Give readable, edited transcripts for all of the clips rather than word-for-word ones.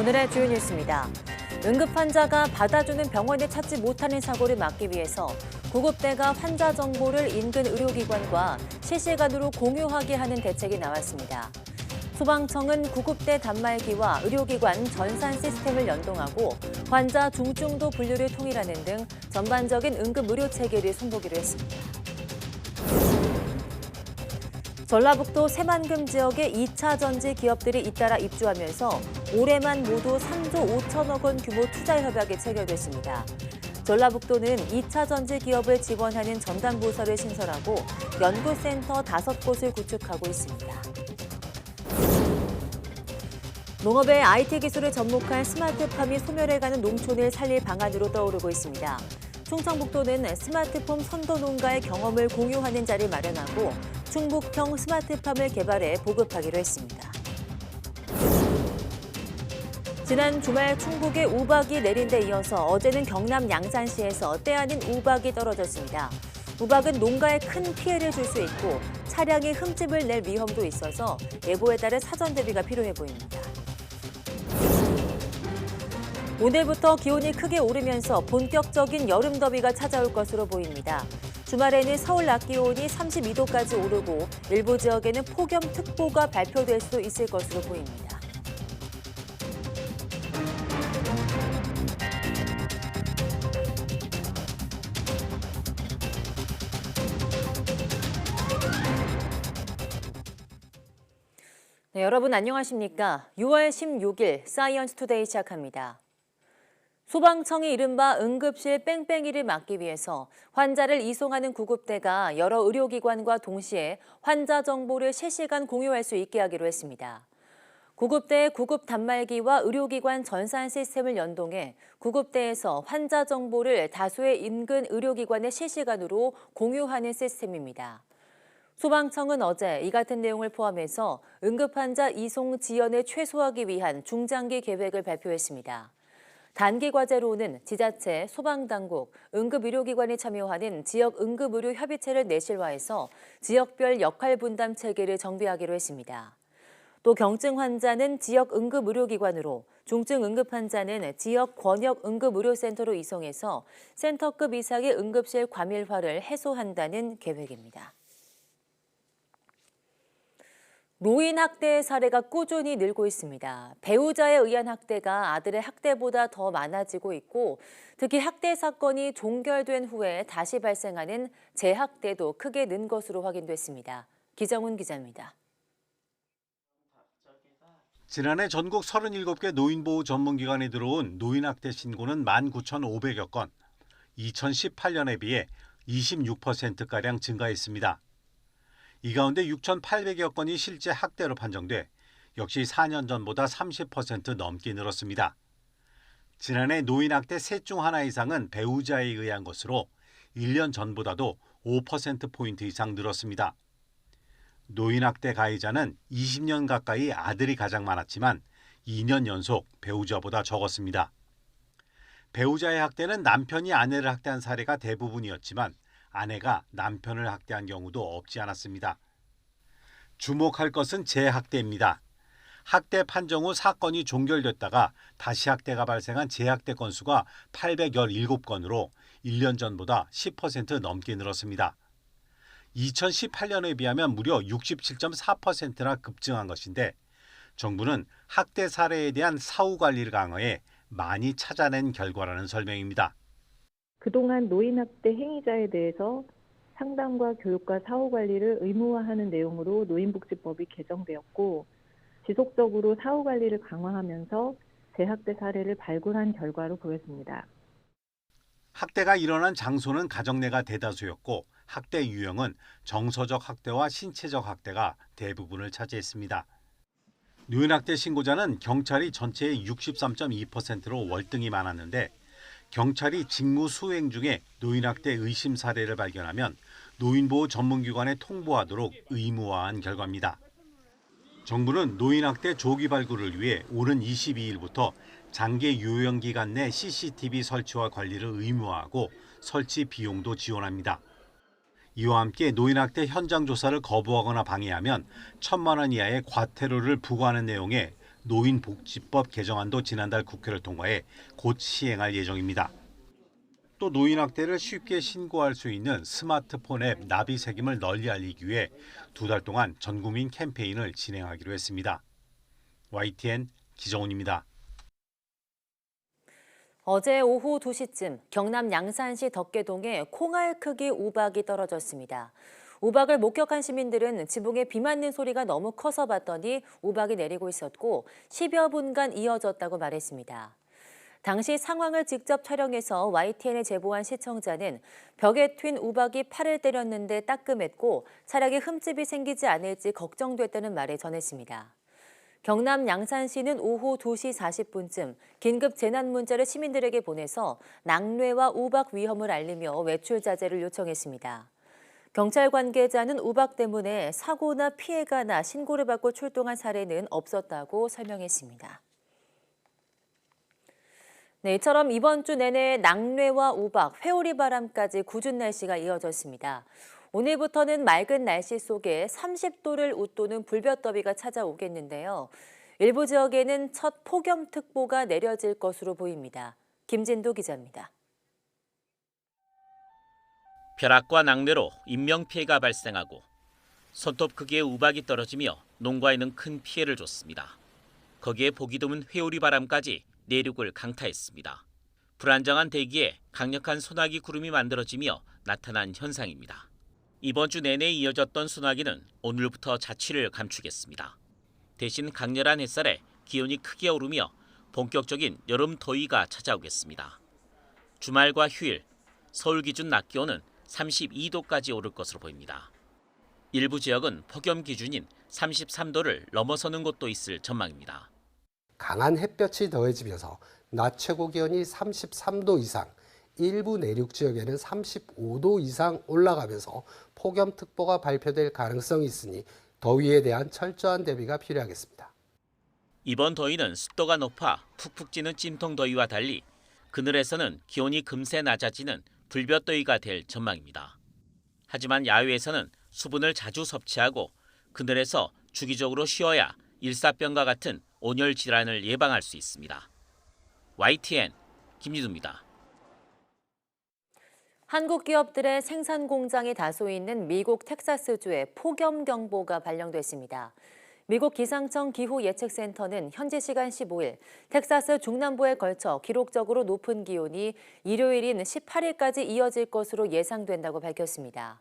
오늘의 주요 뉴스입니다. 응급 환자가 받아주는 병원에 찾지 못하는 사고를 막기 위해서 구급대가 환자 정보를 인근 의료기관과 실시간으로 공유하게 하는 대책이 나왔습니다. 소방청은 구급대 단말기와 의료기관 전산 시스템을 연동하고 환자 중증도 분류를 통일하는 등 전반적인 응급 의료 체계를 손보기로 했습니다. 전라북도 새만금 지역에 2차 전지 기업들이 잇따라 입주하면서 올해만 모두 3조 5천억 원 규모 투자 협약이 체결됐습니다. 전라북도는 2차 전지 기업을 지원하는 전담부서를 신설하고 연구센터 5곳을 구축하고 있습니다. 농업의 IT 기술을 접목한 스마트팜이 소멸해가는 농촌을 살릴 방안으로 떠오르고 있습니다. 충청북도는 스마트팜 선도 농가의 경험을 공유하는 자리를 마련하고 충북형 스마트팜을 개발해 보급하기로 했습니다. 지난 주말 충북에 우박이 내린 데 이어서 어제는 경남 양산시에서 때 아닌 우박이 떨어졌습니다. 우박은 농가에 큰 피해를 줄 수 있고 차량이 흠집을 낼 위험도 있어서 예보에 따른 사전 대비가 필요해 보입니다. 오늘부터 기온이 크게 오르면서 본격적인 여름 더위가 찾아올 것으로 보입니다. 주말에는 서울 낮 기온이 32도까지 오르고 일부 지역에는 폭염특보가 발표될 수도 있을 것으로 보입니다. 네, 여러분 안녕하십니까? 6월 16일 사이언스 투데이 시작합니다. 소방청이 이른바 응급실 뺑뺑이를 막기 위해서 환자를 이송하는 구급대가 여러 의료기관과 동시에 환자 정보를 실시간 공유할 수 있게 하기로 했습니다. 구급대의 구급 단말기와 의료기관 전산 시스템을 연동해 구급대에서 환자 정보를 다수의 인근 의료기관에 실시간으로 공유하는 시스템입니다. 소방청은 어제 이 같은 내용을 포함해서 응급환자 이송 지연을 최소화하기 위한 중장기 계획을 발표했습니다. 단기 과제로는 지자체, 소방당국, 응급의료기관이 참여하는 지역 응급의료 협의체를 내실화해서 지역별 역할 분담 체계를 정비하기로 했습니다. 또 경증 환자는 지역 응급의료기관으로, 중증 응급환자는 지역 권역 응급의료센터로 이송해서 센터급 이상의 응급실 과밀화를 해소한다는 계획입니다. 노인 학대 사례가 꾸준히 늘고 있습니다. 배우자에 의한 학대가 아들의 학대보다 더 많아지고 있고 특히 학대 사건이 종결된 후에 다시 발생하는 재학대도 크게 는 것으로 확인됐습니다. 기정훈 기자입니다. 지난해 전국 37개 노인보호 전문기관에 들어온 노인학대 신고는 19,500여 건, 2018년에 비해 26%가량 증가했습니다. 이 가운데 6,800여 건이 실제 학대로 판정돼 역시 4년 전보다 30% 넘게 늘었습니다. 지난해 노인학대 셋 중 하나 이상은 배우자에 의한 것으로 1년 전보다도 5%포인트 이상 늘었습니다. 노인학대 가해자는 20년 가까이 아들이 가장 많았지만 2년 연속 배우자보다 적었습니다. 배우자의 학대는 남편이 아내를 학대한 사례가 대부분이었지만 아내가 남편을 학대한 경우도 없지 않았습니다. 주목할 것은 재학대입니다. 학대 판정 후 사건이 종결됐다가 다시 학대가 발생한 재학대 건수가 817건으로 1년 전보다 10% 넘게 늘었습니다. 2018년에 비하면 무려 67.4%나 급증한 것인데 정부는 학대 사례에 대한 사후 관리를 강화해 많이 찾아낸 결과라는 설명입니다. 그동안 노인학대 행위자에 대해서 상담과 교육과 사후관리를 의무화하는 내용으로 노인복지법이 개정되었고 지속적으로 사후관리를 강화하면서 재학대 사례를 발굴한 결과로 보였습니다. 학대가 일어난 장소는 가정 내가 대다수였고 학대 유형은 정서적 학대와 신체적 학대가 대부분을 차지했습니다. 노인학대 신고자는 경찰이 전체의 63.2%로 월등히 많았는데 경찰이 직무 수행 중에 노인학대 의심 사례를 발견하면 노인보호 전문기관에 통보하도록 의무화한 결과입니다. 정부는 노인학대 조기 발굴을 위해 오는 22일부터 장기 요양기관 내 CCTV 설치와 관리를 의무화하고 설치 비용도 지원합니다. 이와 함께 노인학대 현장 조사를 거부하거나 방해하면 1,000만 원 이하의 과태료를 부과하는 내용의 노인복지법 개정안도 지난달 국회를 통과해 곧 시행할 예정입니다. 또 노인학대를 쉽게 신고할 수 있는 스마트폰 앱 나비새김을 널리 알리기 위해 2달 동안 전국민 캠페인을 진행하기로 했습니다. YTN 기정훈입니다. 어제 오후 2시쯤 경남 양산시 덕계동에 콩알 크기 우박이 떨어졌습니다. 우박을 목격한 시민들은 지붕에 비 맞는 소리가 너무 커서 봤더니 우박이 내리고 있었고 10여 분간 이어졌다고 말했습니다. 당시 상황을 직접 촬영해서 YTN에 제보한 시청자는 벽에 휜 우박이 팔을 때렸는데 따끔했고 차량에 흠집이 생기지 않을지 걱정됐다는 말을 전했습니다. 경남 양산시는 오후 2시 40분쯤 긴급 재난 문자를 시민들에게 보내서 낙뢰와 우박 위험을 알리며 외출 자제를 요청했습니다. 경찰 관계자는 우박 때문에 사고나 피해가 나 신고를 받고 출동한 사례는 없었다고 설명했습니다. 네, 이처럼 이번 주 내내 낙뢰와 우박, 회오리 바람까지 궂은 날씨가 이어졌습니다. 오늘부터는 맑은 날씨 속에 30도를 웃도는 불볕더위가 찾아오겠는데요. 일부 지역에는 첫 폭염특보가 내려질 것으로 보입니다. 김진도 기자입니다. 벼락과 낙뢰로 인명피해가 발생하고 손톱 크기의 우박이 떨어지며 농가에는 큰 피해를 줬습니다. 거기에 보기 드문 회오리 바람까지 내륙을 강타했습니다. 불안정한 대기에 강력한 소나기 구름이 만들어지며 나타난 현상입니다. 이번 주 내내 이어졌던 소나기는 오늘부터 자취를 감추겠습니다. 대신 강렬한 햇살에 기온이 크게 오르며 본격적인 여름 더위가 찾아오겠습니다. 주말과 휴일, 서울 기준 낮 기온은 32도까지 오를 것으로 보입니다. 일부 지역은 폭염 기준인 33도를 넘어서는 곳도 있을 전망입니다. 강한 햇볕이 더해지면서 낮 최고 기온이 33도 이상, 일부 내륙 지역에는 35도 이상 올라가면서 폭염특보가 발표될 가능성이 있으니 더위에 대한 철저한 대비가 필요하겠습니다. 이번 더위는 습도가 높아 푹푹 찌는 찜통더위와 달리 그늘에서는 기온이 금세 낮아지는 불볕더위가 될 전망입니다. 하지만 야외에서는 수분을 자주 섭취하고 그늘에서 주기적으로 쉬어야 일사병과 같은 온열 질환을 예방할 수 있습니다. YTN 김지두입니다. 한국 기업들의 생산 공장이 다수 있는 미국 텍사스주에 폭염 경보가 발령됐습니다. 미국 기상청 기후예측센터는 현지 시간 15일 텍사스 중남부에 걸쳐 기록적으로 높은 기온이 일요일인 18일까지 이어질 것으로 예상된다고 밝혔습니다.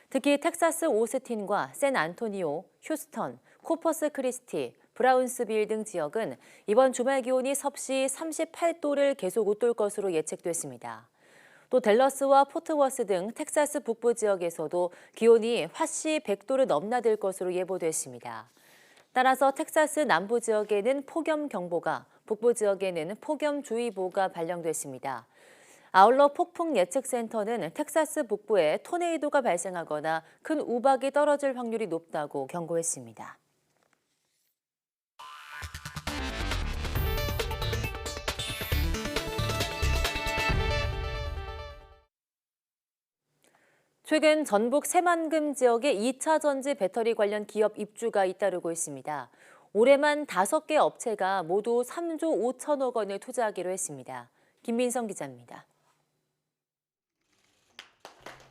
특히 텍사스 오스틴과 샌안토니오, 휴스턴, 코퍼스 크리스티, 브라운스빌 등 지역은 이번 주말 기온이 섭씨 38도를 계속 웃돌 것으로 예측됐습니다. 또 댈러스와 포트워스 등 텍사스 북부 지역에서도 기온이 화씨 100도를 넘나들 것으로 예보됐습니다. 따라서 텍사스 남부 지역에는 폭염 경보가, 북부 지역에는 폭염주의보가 발령됐습니다. 아울러 폭풍 예측센터는 텍사스 북부에 토네이도가 발생하거나 큰 우박이 떨어질 확률이 높다고 경고했습니다. 최근 전북 새만금 지역에 2차 전지 배터리 관련 기업 입주가 잇따르고 있습니다. 올해만 5개 업체가 모두 3조 5천억 원을 투자하기로 했습니다. 김민성 기자입니다.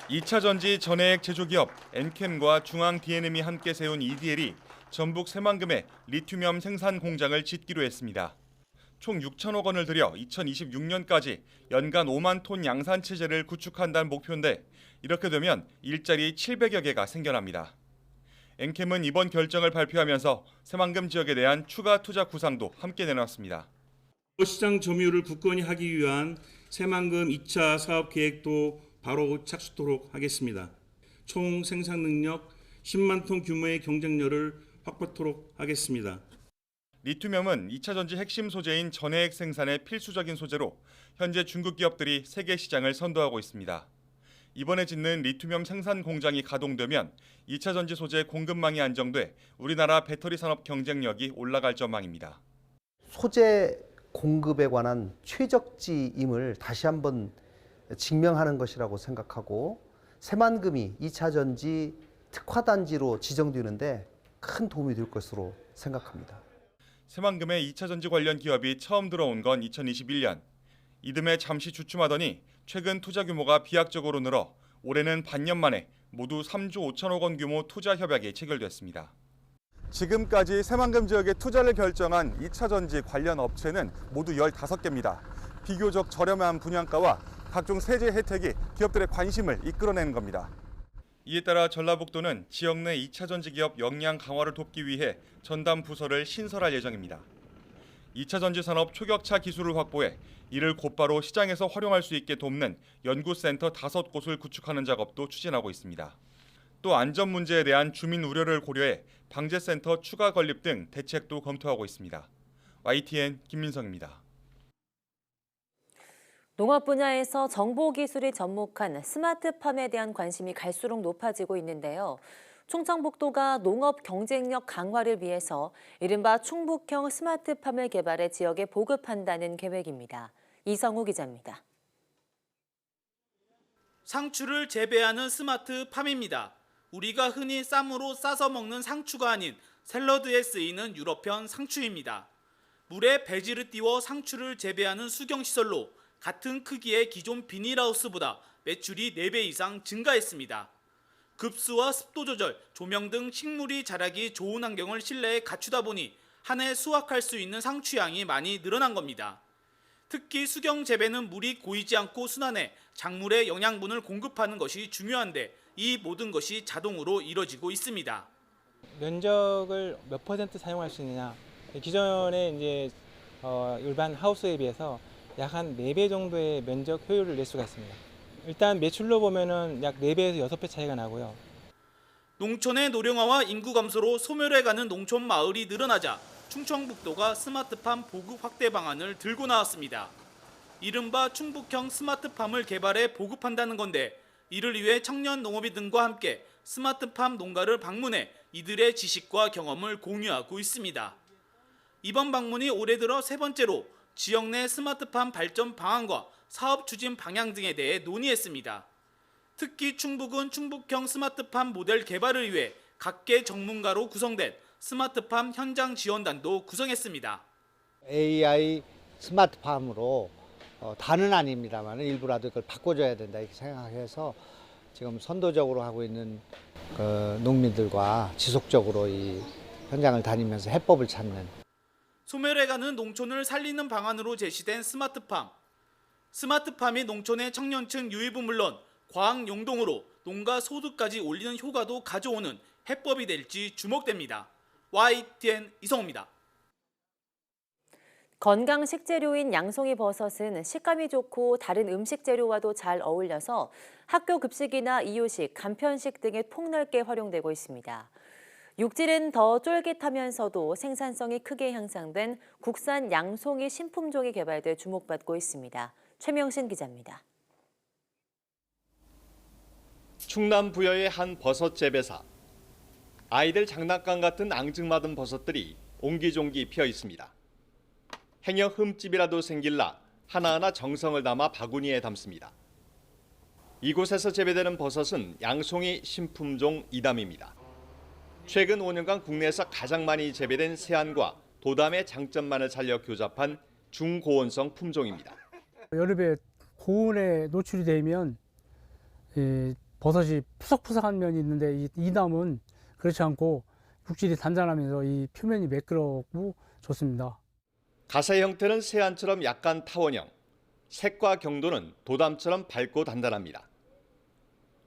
2차 전지 전해액 제조기업 엔캠과 중앙 D&M이 함께 세운 EDL이 전북 새만금에 리튬염 생산 공장을 짓기로 했습니다. 총 6천억 원을 들여 2026년까지 연간 5만 톤 양산 체제를 구축한다는 목표인데 이렇게 되면 일자리 700여 개가 생겨납니다. 엔캠은 이번 결정을 발표하면서 새만금 지역에 대한 추가 투자 구상도 함께 내놨습니다. 시장 점유율을 굳건히 하기 위한 새만금 2차 사업 계획도 바로 착수토록 하겠습니다. 총 생산 능력 10만 톤 규모의 경쟁력을 확보토록 하겠습니다. 리튬염은 2차 전지 핵심 소재인 전해액 생산의 필수적인 소재로 현재 중국 기업들이 세계 시장을 선도하고 있습니다. 이번에 짓는 리튬염 생산 공장이 가동되면 2차 전지 소재 공급망이 안정돼 우리나라 배터리 산업 경쟁력이 올라갈 전망입니다. 소재 공급에 관한 최적지임을 다시 한번 증명하는 것이라고 생각하고 새만금이 2차 전지 특화단지로 지정되는데 큰 도움이 될 것으로 생각합니다. 새만금에 2차 전지 관련 기업이 처음 들어온 건 2021년. 이듬해 잠시 주춤하더니 최근 투자 규모가 비약적으로 늘어 올해는 반년 만에 모두 3조 5천억 원 규모 투자 협약이 체결됐습니다. 지금까지 새만금 지역에 투자를 결정한 2차 전지 관련 업체는 모두 15개입니다. 비교적 저렴한 분양가와 각종 세제 혜택이 기업들의 관심을 이끌어내는 겁니다. 이에 따라 전라북도는 지역 내 2차 전지 기업 역량 강화를 돕기 위해 전담 부서를 신설할 예정입니다. 2차 전지 산업 초격차 기술을 확보해 이를 곧바로 시장에서 활용할 수 있게 돕는 연구센터 5곳을 구축하는 작업도 추진하고 있습니다. 또 안전 문제에 대한 주민 우려를 고려해 방제센터 추가 건립 등 대책도 검토하고 있습니다. YTN 김민성입니다. 농업 분야에서 정보기술이 접목한 스마트팜에 대한 관심이 갈수록 높아지고 있는데요. 충청북도가 농업 경쟁력 강화를 위해서 이른바 충북형 스마트팜을 개발해 지역에 보급한다는 계획입니다. 이성우 기자입니다. 상추를 재배하는 스마트팜입니다. 우리가 흔히 쌈으로 싸서 먹는 상추가 아닌 샐러드에 쓰이는 유럽형 상추입니다. 물에 배지를 띄워 상추를 재배하는 수경시설로 같은 크기의 기존 비닐하우스보다 매출이 4배 이상 증가했습니다. 급수와 습도 조절, 조명 등 식물이 자라기 좋은 환경을 실내에 갖추다 보니 한 해 수확할 수 있는 상추양이 많이 늘어난 겁니다. 특히 수경 재배는 물이 고이지 않고 순환해 작물에 영양분을 공급하는 것이 중요한데 이 모든 것이 자동으로 이뤄지고 있습니다. 면적을 몇 % 사용할 수 있느냐. 기존의 이제 일반 하우스에 비해서 약 한 4배 정도의 면적 효율을 낼 수가 있습니다. 일단 매출로 보면은 약 4배에서 6배 차이가 나고요. 농촌의 노령화와 인구 감소로 소멸해가는 농촌 마을이 늘어나자 충청북도가 스마트팜 보급 확대 방안을 들고 나왔습니다. 이른바 충북형 스마트팜을 개발해 보급한다는 건데 이를 위해 청년 농업인들과 함께 스마트팜 농가를 방문해 이들의 지식과 경험을 공유하고 있습니다. 이번 방문이 올해 들어 3번째로 지역 내 스마트팜 발전 방안과 사업 추진 방향 등에 대해 논의했습니다. 특히 충북은 충북형 스마트팜 모델 개발을 위해 각계 전문가로 구성된 스마트팜 현장 지원단도 구성했습니다. AI 스마트팜으로 다는 아닙니다만 일부라도 그걸 바꿔줘야 된다 이렇게 생각해서 지금 선도적으로 하고 있는 농민들과 지속적으로 이 현장을 다니면서 해법을 찾는. 소멸해가는 농촌을 살리는 방안으로 제시된 스마트팜. 스마트팜이 농촌의 청년층 유입은 물론 과학 용동으로 농가 소득까지 올리는 효과도 가져오는 해법이 될지 주목됩니다. YTN 이성우입니다. 건강 식재료인 양송이 버섯은 식감이 좋고 다른 음식 재료와도 잘 어울려서 학교 급식이나 이유식, 간편식 등에 폭넓게 활용되고 있습니다. 육질은 더 쫄깃하면서도 생산성이 크게 향상된 국산 양송이 신품종이 개발돼 주목받고 있습니다. 최명신 기자입니다. 충남 부여의 한 버섯 재배사. 아이들 장난감 같은 앙증맞은 버섯들이 옹기종기 피어 있습니다. 행여 흠집이라도 생길라 하나하나 정성을 담아 바구니에 담습니다. 이곳에서 재배되는 버섯은 양송이 신품종 이담입니다. 최근 5년간 국내에서 가장 많이 재배된 세안과 도담의 장점만을 살려 교잡한 중고온성 품종입니다. 여름에 고온에 노출이 되면 버섯이 푸석푸석한 면이 있는데 이 나무는 그렇지 않고 육질이 단단하면서 이 표면이 매끄럽고 좋습니다. 가세 형태는 세안처럼 약간 타원형, 색과 경도는 도담처럼 밝고 단단합니다.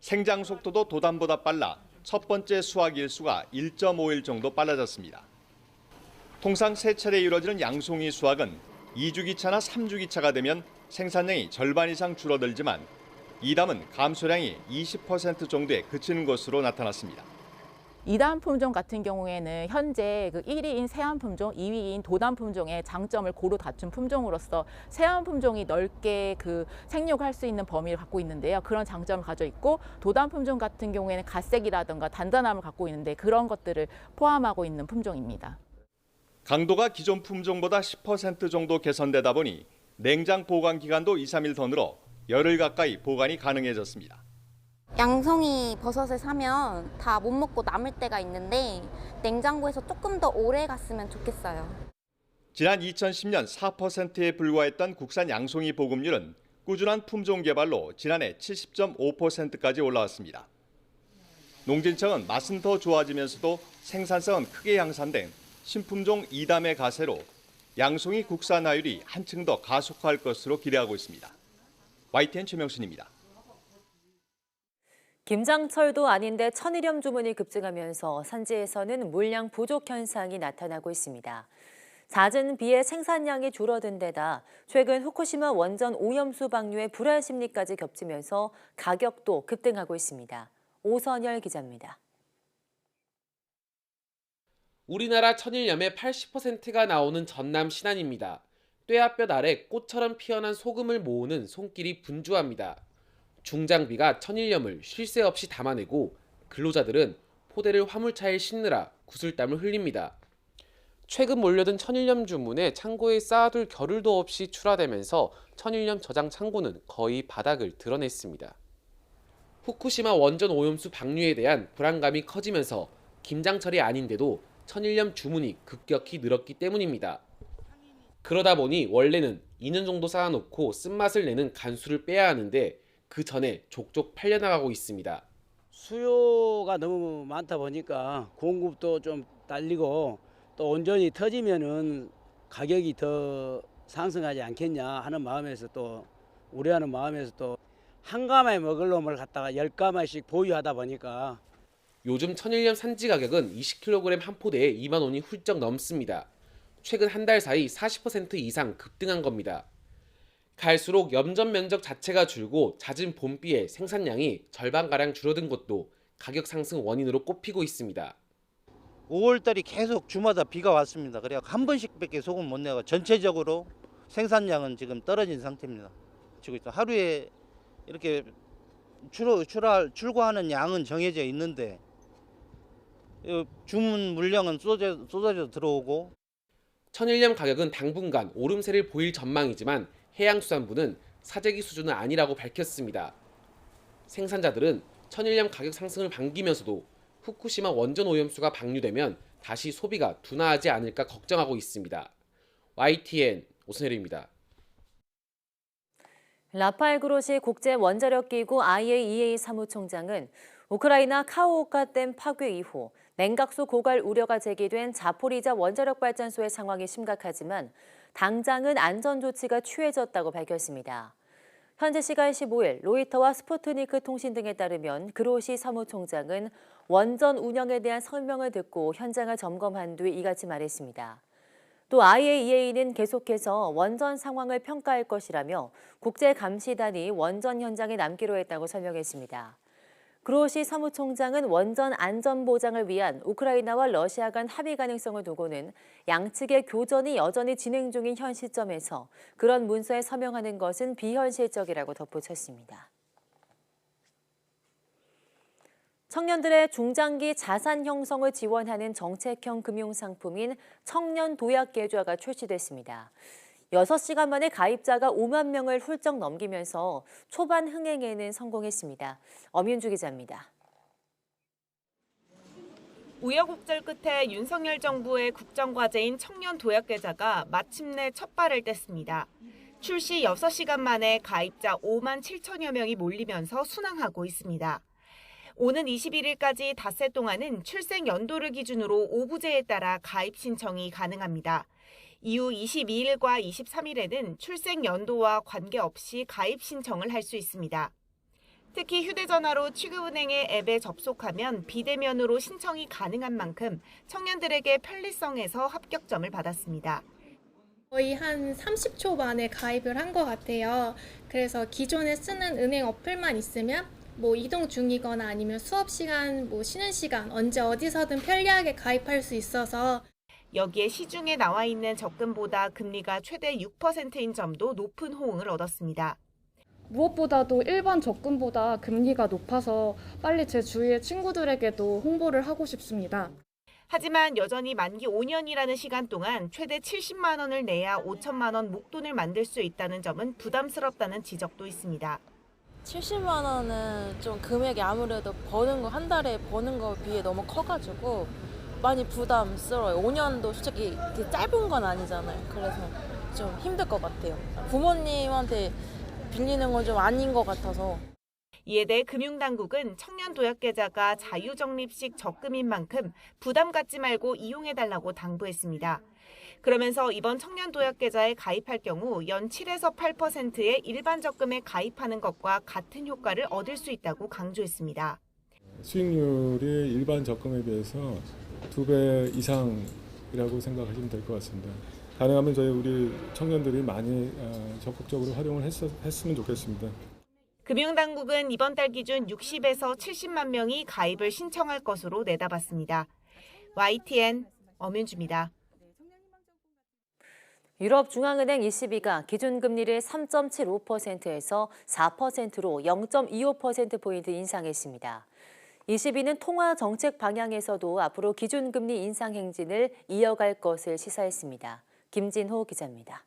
생장 속도도 도담보다 빨라 첫 번째 수확 일수가 1.5일 정도 빨라졌습니다. 통상 3차례 이루어지는 양송이 수확은 2주기차나 3주기차가 되면 생산량이 절반 이상 줄어들지만 이담은 감소량이 20% 정도에 그치는 것으로 나타났습니다. 이담 품종 같은 경우에는 현재 1위인 세안 품종, 2위인 도담 품종의 장점을 고루 갖춘 품종으로서 세안 품종이 넓게 생육할 수 있는 범위를 갖고 있는데요. 그런 장점을 가져 있고 도담 품종 같은 경우에는 갓색이라든가 단단함을 갖고 있는데 그런 것들을 포함하고 있는 품종입니다. 강도가 기존 품종보다 10% 정도 개선되다 보니 냉장 보관 기간도 2-3일 더 늘어 열흘 가까이 보관이 가능해졌습니다. 양송이 버섯을 사면 다 못 먹고 남을 때가 있는데 냉장고에서 조금 더 오래 갔으면 좋겠어요. 지난 2010년 4%에 불과했던 국산 양송이 보급률은 꾸준한 품종 개발로 지난해 70.5%까지 올라왔습니다. 농진청은 맛은 더 좋아지면서도 생산성은 크게 향상된 신품종 2담의 가세로 양송이 국산화율이 한층 더 가속화할 것으로 기대하고 있습니다. YTN 최명순입니다. 김장철도 아닌데 천일염 주문이 급증하면서 산지에서는 물량 부족 현상이 나타나고 있습니다. 잦은 비에 생산량이 줄어든 데다 최근 후쿠시마 원전 오염수 방류의 불안 심리까지 겹치면서 가격도 급등하고 있습니다. 오선열 기자입니다. 우리나라 천일염의 80%가 나오는 전남 신안입니다. 뙤약볕 아래 꽃처럼 피어난 소금을 모으는 손길이 분주합니다. 중장비가 천일염을 쉴 새 없이 담아내고 근로자들은 포대를 화물차에 싣느라 구슬땀을 흘립니다. 최근 몰려든 천일염 주문에 창고에 쌓아둘 겨를도 없이 출하되면서 천일염 저장 창고는 거의 바닥을 드러냈습니다. 후쿠시마 원전 오염수 방류에 대한 불안감이 커지면서 김장철이 아닌데도 천일염 주문이 급격히 늘었기 때문입니다. 그러다 보니 원래는 2년 정도 쌓아놓고 쓴맛을 내는 간수를 빼야 하는데 그 전에 족족 팔려나가고 있습니다. 수요가 너무 많다 보니까 공급도 좀 딸리고 또 온전히 터지면은 가격이 더 상승하지 않겠냐 하는 마음에서 또 우려하는 마음에서 또 한 가마에 먹을 놈을 갖다가 10가마씩 보유하다 보니까 요즘 천일염 산지 가격은 20kg 한 포대에 2만 원이 훌쩍 넘습니다. 최근 한 달 사이 40% 이상 급등한 겁니다. 갈수록 염전 면적 자체가 줄고 잦은 봄비에 생산량이 절반가량 줄어든 것도 가격 상승 원인으로 꼽히고 있습니다. 5월달이 계속 주마다 비가 왔습니다. 그래서 한 번씩밖에 소금 못 내고 전체적으로 생산량은 지금 떨어진 상태입니다. 지금 하루에 이렇게 출고하는 양은 정해져 있는데 주문 물량은 쏟아져 들어오고. 천일염 가격은 당분간 오름세를 보일 전망이지만 해양수산부는 사재기 수준은 아니라고 밝혔습니다. 생산자들은 천일염 가격 상승을 반기면서도 후쿠시마 원전 오염수가 방류되면 다시 소비가 둔화하지 않을까 걱정하고 있습니다. YTN 오선열입니다. 라파엘 그로시 국제원자력기구 IAEA 사무총장은 우크라이나 카호우카 댐 파괴 이후 냉각수 고갈 우려가 제기된 자포리자 원자력발전소의 상황이 심각하지만 당장은 안전조치가 취해졌다고 밝혔습니다. 현지 시간 15일 로이터와 스푸트니크 통신 등에 따르면 그로시 사무총장은 원전 운영에 대한 설명을 듣고 현장을 점검한 뒤 이같이 말했습니다. 또 IAEA는 계속해서 원전 상황을 평가할 것이라며 국제감시단이 원전 현장에 남기로 했다고 설명했습니다. 그로시 사무총장은 원전 안전 보장을 위한 우크라이나와 러시아 간 합의 가능성을 두고는 양측의 교전이 여전히 진행 중인 현 시점에서 그런 문서에 서명하는 것은 비현실적이라고 덧붙였습니다. 청년들의 중장기 자산 형성을 지원하는 정책형 금융상품인 청년 도약 계좌가 출시됐습니다. 6시간 만에 가입자가 5만 명을 훌쩍 넘기면서 초반 흥행에는 성공했습니다. 엄윤주 기자입니다. 우여곡절 끝에 윤석열 정부의 국정과제인 청년 도약 계좌가 마침내 첫 발을 뗐습니다. 출시 6시간 만에 가입자 5만 7천여 명이 몰리면서 순항하고 있습니다. 오는 21일까지 닷새 동안은 출생 연도를 기준으로 오부제에 따라 가입 신청이 가능합니다. 이후 22일과 23일에는 출생 연도와 관계없이 가입 신청을 할 수 있습니다. 특히 휴대전화로 취급은행의 앱에 접속하면 비대면으로 신청이 가능한 만큼 청년들에게 편리성에서 합격점을 받았습니다. 거의 한 30초 만에 가입을 한 것 같아요. 그래서 기존에 쓰는 은행 어플만 있으면 이동 중이거나 아니면 수업 시간, 쉬는 시간 언제 어디서든 편리하게 가입할 수 있어서 여기에 시중에 나와 있는 적금보다 금리가 최대 6%인 점도 높은 호응을 얻었습니다. 무엇보다도 일반 적금보다 금리가 높아서 빨리 제 주위의 친구들에게도 홍보를 하고 싶습니다. 하지만 여전히 만기 5년이라는 시간 동안 최대 70만 원을 내야 5천만 원 목돈을 만들 수 있다는 점은 부담스럽다는 지적도 있습니다. 70만 원은 좀 금액이 아무래도 한 달에 버는 거에 비해 너무 커가지고 많이 부담스러워요. 5년도 솔직히 짧은 건 아니잖아요. 그래서 좀 힘들 것 같아요. 부모님한테 빌리는 건 좀 아닌 것 같아서. 이에 대해 금융당국은 청년도약계좌가 자유적립식 적금인 만큼 부담 갖지 말고 이용해달라고 당부했습니다. 그러면서 이번 청년도약계좌에 가입할 경우 연 7에서 8%의 일반 적금에 가입하는 것과 같은 효과를 얻을 수 있다고 강조했습니다. 수익률이 일반 적금에 비해서 2배 이상이라고 생각하시면 될 것 같습니다. 가능하면 우리 청년들이 많이 적극적으로 활용을 했으면 좋겠습니다. 금융당국은 이번 달 기준 60에서 70만 명이 가입을 신청할 것으로 내다봤습니다. YTN 엄윤주입니다. 유럽중앙은행 ECB가 기준금리를 3.75%에서 4%로 0.25%포인트 인상했습니다. ECB는 통화 정책 방향에서도 앞으로 기준금리 인상 행진을 이어갈 것을 시사했습니다. 김진호 기자입니다.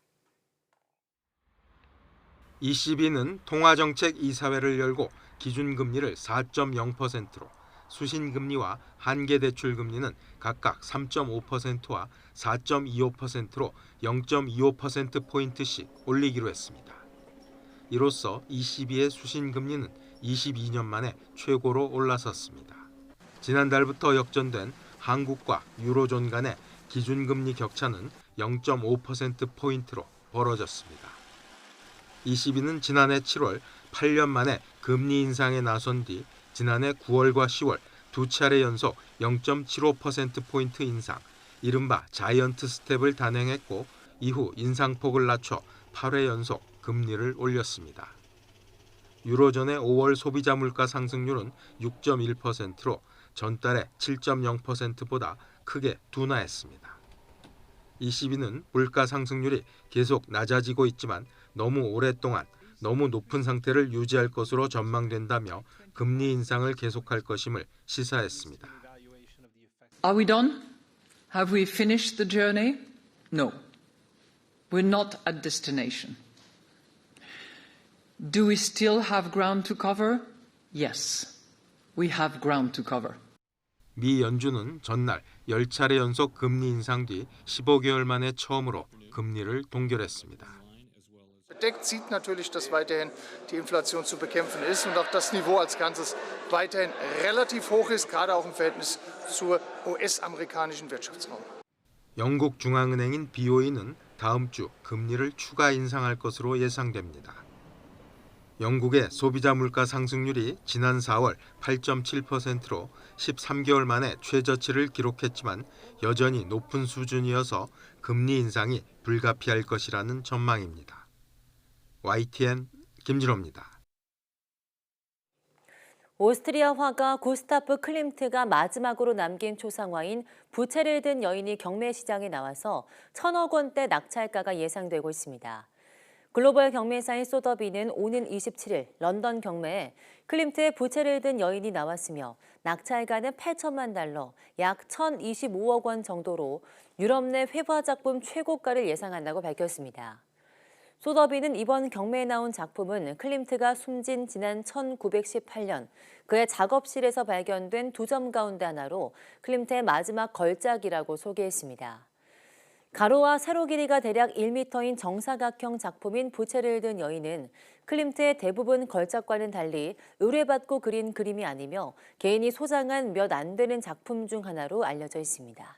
ECB는 통화정책 이사회를 열고 기준금리를 4.0%로 수신금리와 한계대출금리는 각각 3.5%와 4.25%로 0.25%포인트씩 올리기로 했습니다. 이로써 ECB의 수신금리는 22년 만에 최고로 올라섰습니다. 지난달부터 역전된 한국과 유로존 간의 기준금리 격차는 0.5%포인트로 벌어졌습니다. ECB는 지난해 7월 8년 만에 금리 인상에 나선 뒤 지난해 9월과 10월 두 차례 연속 0.75%포인트 인상, 이른바 자이언트 스텝을 단행했고 이후 인상폭을 낮춰 8회 연속 금리를 올렸습니다. 유로존의 5월 소비자 물가 상승률은 6.1%로 전달의 7.0%보다 크게 둔화했습니다. ECB는 물가 상승률이 계속 낮아지고 있지만 너무 오랫동안 너무 높은 상태를 유지할 것으로 전망된다며 금리 인상을 계속할 것임을 시사했습니다. Are we done? Have we finished the journey? No. We're not at destination. Do we still have ground to cover? Yes. We have ground to cover. 미 연준은 전날 10차례 연속 금리 인상 뒤 15개월 만에 처음으로 금리를 동결했습니다. Bedeckt sieht natürlich, dass weiterhin die Inflation zu bekämpfen ist und auch das Niveau als Ganzes weiterhin relativ hoch ist, gerade auch im Verhältnis zur US-amerikanischen Wirtschaftsraum. 영국 중앙은행인 BOE는 다음 주 금리를 추가 인상할 것으로 예상됩니다. 영국의 소비자 물가 상승률이 지난 4월 8.7%로 13개월 만에 최저치를 기록했지만 여전히 높은 수준이어서 금리 인상이 불가피할 것이라는 전망입니다. YTN 김진호입니다. 오스트리아 화가 구스타프 클림트가 마지막으로 남긴 초상화인 부채를 든 여인이 경매시장에 나와서 1,000억 원대 낙찰가가 예상되고 있습니다. 글로벌 경매사인 소더비는 오는 27일 런던 경매에 클림트의 부채를 든 여인이 나왔으며 낙찰가는 8천만 달러, 약 1,025억 원 정도로 유럽 내 회화 작품 최고가를 예상한다고 밝혔습니다. 소더비는 이번 경매에 나온 작품은 클림트가 숨진 지난 1918년 그의 작업실에서 발견된 2점 가운데 하나로 클림트의 마지막 걸작이라고 소개했습니다. 가로와 세로 길이가 대략 1m인 정사각형 작품인 부채를 든 여인은 클림트의 대부분 걸작과는 달리 의뢰받고 그린 그림이 아니며 개인이 소장한 몇 안 되는 작품 중 하나로 알려져 있습니다.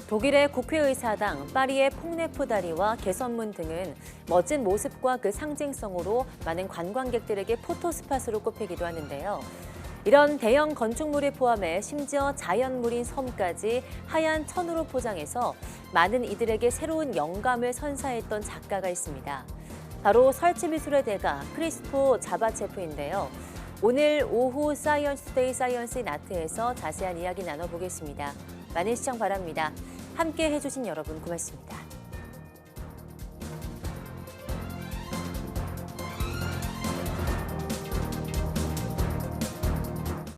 독일의 국회의사당, 파리의 퐁네프 다리와 개선문 등은 멋진 모습과 그 상징성으로 많은 관광객들에게 포토스팟으로 꼽히기도 하는데요. 이런 대형 건축물을 포함해 심지어 자연물인 섬까지 하얀 천으로 포장해서 많은 이들에게 새로운 영감을 선사했던 작가가 있습니다. 바로 설치미술의 대가 크리스토 자바체프인데요. 오늘 오후 사이언스 투데이 사이언스 인 아트에서 자세한 이야기 나눠보겠습니다. 많은 시청 바랍니다. 함께 해주신 여러분 고맙습니다.